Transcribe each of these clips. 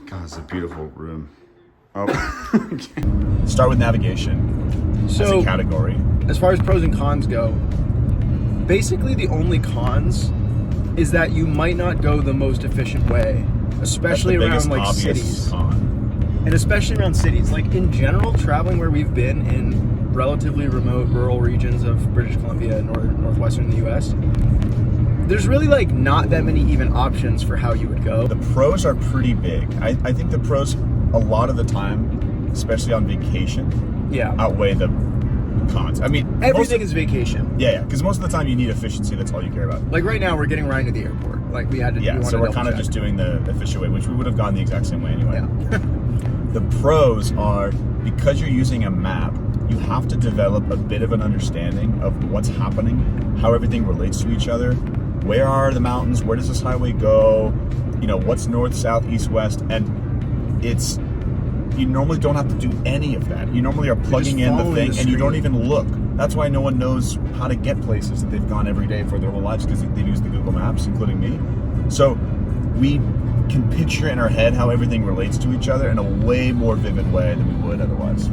God, it's a beautiful room. Oh. Start with navigation as a category. As far as pros and cons go, basically the only cons is that you might not go the most efficient way, especially around like cities. And especially around cities. Like in general, traveling where we've been in relatively remote rural regions of British Columbia and northwestern the US, there's really like not that many even options for how you would go. The pros are pretty big. I think the pros a lot of the time, especially on vacation, outweigh the cons. I mean, everything is vacation. Yeah, because most of the time you need efficiency. That's all you care about. Like right now, we're getting Ryan to the airport. Like we had to. Yeah, so we're kind of just doing the efficient way, which we would have gone the exact same way anyway. Yeah. The pros are, because you're using a map, you have to develop a bit of an understanding of what's happening, how everything relates to each other. Where are the mountains? Where does this highway go? You know, what's north, south, east, west? And you normally don't have to do any of that. You normally are plugging in the thing and you don't even look. That's why no one knows how to get places that they've gone every day for their whole lives, because they've used the Google Maps, including me. So we can picture in our head how everything relates to each other in a way more vivid way than we would otherwise.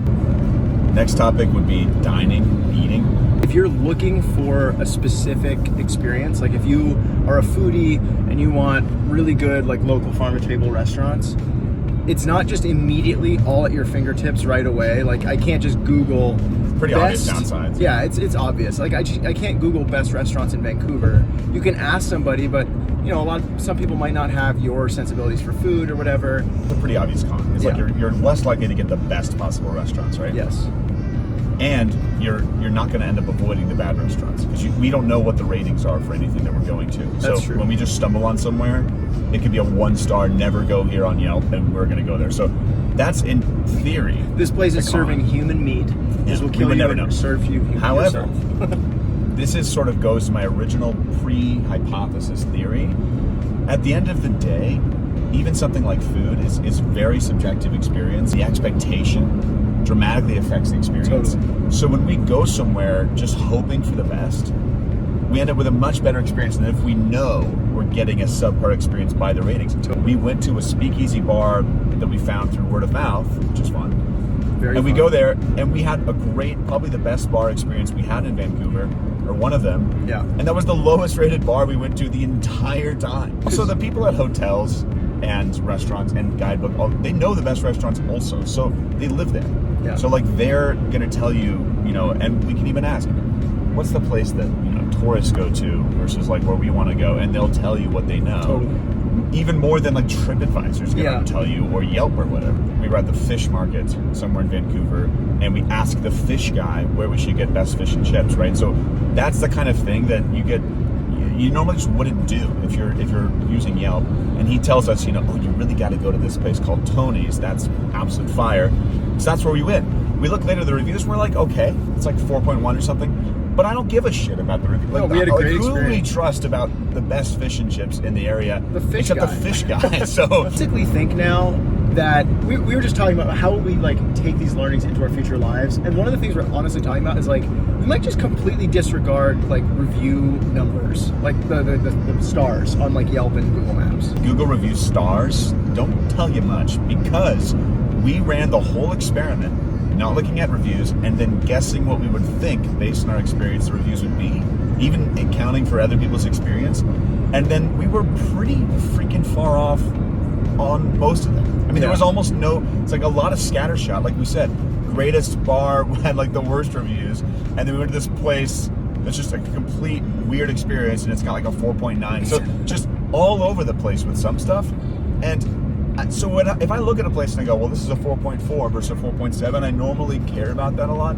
Next topic would be dining, eating. If you're looking for a specific experience, like if you are a foodie and you want really good like local farm-to-table restaurants, it's not just immediately all at your fingertips right away. Like I can't just Google pretty obvious downsides. Yeah, it's obvious. Like I can't Google best restaurants in Vancouver. You can ask somebody, but you know, some people might not have your sensibilities for food or whatever. It's a pretty obvious con. It's like you're less likely to get the best possible restaurants, right? Yes. And you're not going to end up avoiding the bad restaurants, because we don't know what the ratings are for anything that we're going to. That's true. When we just stumble on somewhere, it could be a 1-star, never go here on Yelp, and we're going to go there. So that's in theory. This place is serving human meat. This will kill you never and know. serve you. However, this is sort of goes to my original pre-hypothesis theory. At the end of the day, even something like food is very subjective experience. The expectation dramatically affects the experience. Totally. So when we go somewhere just hoping for the best, we end up with a much better experience than if we know we're getting a subpar experience by the ratings. We went to a speakeasy bar that we found through word of mouth, which is fun. We go there and we had a great, probably the best bar experience we had in Vancouver, or one of them. Yeah. And that was the lowest rated bar we went to the entire time. So the people at hotels and restaurants and guidebook, they know the best restaurants also, so they live there. Yeah. So like they're gonna tell you, you know, and we can even ask, what's the place that, you know, tourists go to versus like where we want to go, and they'll tell you what they know. Totally. Even more than like TripAdvisor's gonna tell you, or Yelp or whatever. We were at the fish market somewhere in Vancouver, and we asked the fish guy where we should get best fish and chips, right? So that's the kind of thing that you normally just wouldn't do if you're using Yelp. And he tells us, you know, oh, you really got to go to this place called Tony's. That's absolute fire. So that's where we went. We look later at the reviews, and we're like, okay, it's like 4.1 or something. But I don't give a shit about the review. No, we had a great experience. Who do we trust about the best fish and chips in the area? The fish except guy. the fish guy. So basically think now that we were just talking about how we like take these learnings into our future lives, and one of the things we're honestly talking about is like we might just completely disregard like review numbers, like the stars on like Yelp and Google Maps. Google review stars don't tell you much, because we ran the whole experiment not looking at reviews and then guessing what we would think based on our experience the reviews would be, even accounting for other people's experience, and then we were pretty freaking far off on most of them. I mean, there was almost no, it's like a lot of scattershot. Like we said, greatest bar had like the worst reviews, and then we went to this place that's just a complete weird experience, and it's got like a 4.9. So just all over the place with some stuff. And so if I look at a place and I go, well, this is a 4.4 versus a 4.7, I normally care about that a lot.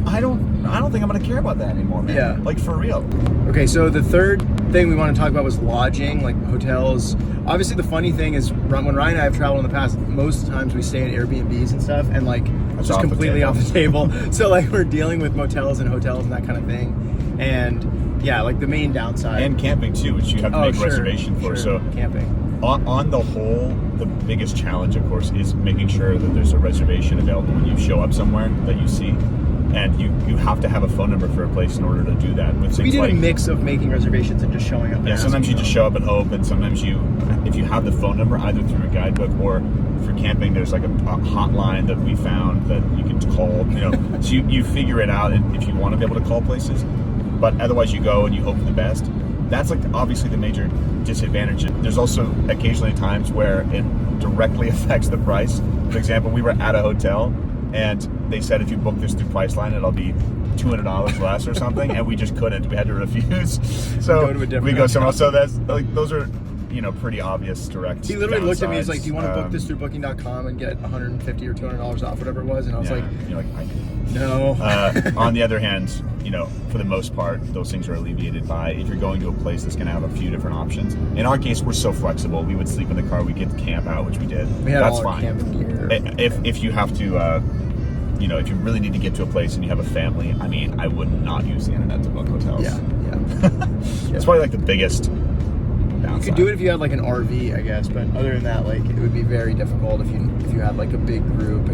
I don't think I'm going to care about that anymore, man. Yeah. Like, for real. Okay, so the third thing we want to talk about was lodging, like hotels. Obviously, the funny thing is when Ryan and I have traveled in the past, most times we stay at Airbnbs and stuff, and like it's just completely off the table. So like we're dealing with motels and hotels and that kind of thing. And yeah, like the main downside. And camping too, which you have to make a reservation for. So camping. On the whole, the biggest challenge, of course, is making sure that there's a reservation available when you show up somewhere that you see. and you have to have a phone number for a place in order to do that. With We things did like, a mix of making reservations and just showing up. yeah, sometimes you just show up and hope, and sometimes if you have the phone number either through a guidebook or for camping, there's like a hotline that we found that you can call. So you figure it out, and if you want to be able to call places, but otherwise you go and you hope for the best. That's like obviously the major disadvantage. There's also occasionally times where it directly affects the price. For example, we were at a hotel and they said if you book this through Priceline, it'll be $200 less or something, and we just couldn't. We had to refuse. So we go somewhere else. So that's like those are pretty obvious direct. He literally looked at me. He's like, "Do you want to book this through through Booking.com and get $150 or $200 off, whatever it was?" And I was like, "You're like, I do." No. On the other hand, for the most part, those things are alleviated by if you're going to a place that's going to have a few different options. In our case, we're so flexible. We would sleep in the car. We get to camp out, which we did. We had that's all our fine. camping gear. If you have to, if you really need to get to a place and you have a family, I mean, I would not use the internet to book hotels. Yeah. It's probably like the biggest downside. You could do it if you had like an RV, I guess, but other than that, like it would be very difficult if you had like a big group.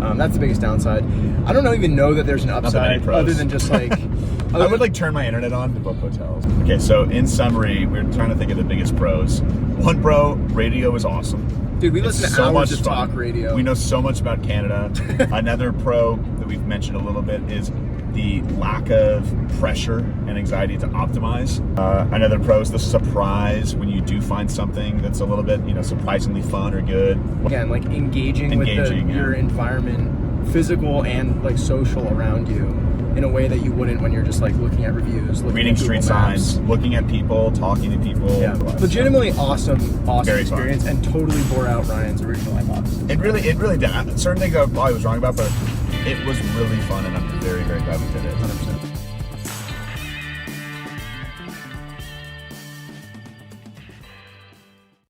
And that's the biggest downside. I don't even know that there's an upside other than just like. I would like turn my internet on to book hotels. Okay, so in summary, we're trying to think of the biggest pros. One pro, radio is awesome. Dude, we listen to hours of talk radio. We know so much about Canada. Another pro that we've mentioned a little bit is the lack of pressure and anxiety to optimize. Another pro is the surprise when you do find something that's a little bit, surprisingly fun or good. Again, like engaging with your environment, physical and like social around you, in a way that you wouldn't when you're just like looking at reviews, reading street signs, looking at people, talking to people. Yeah, legitimately awesome experience, and totally bore out Ryan's original hypothesis. It really did. Certain things I was wrong about, but it was really fun, and I'm very, very glad we did it. 100%.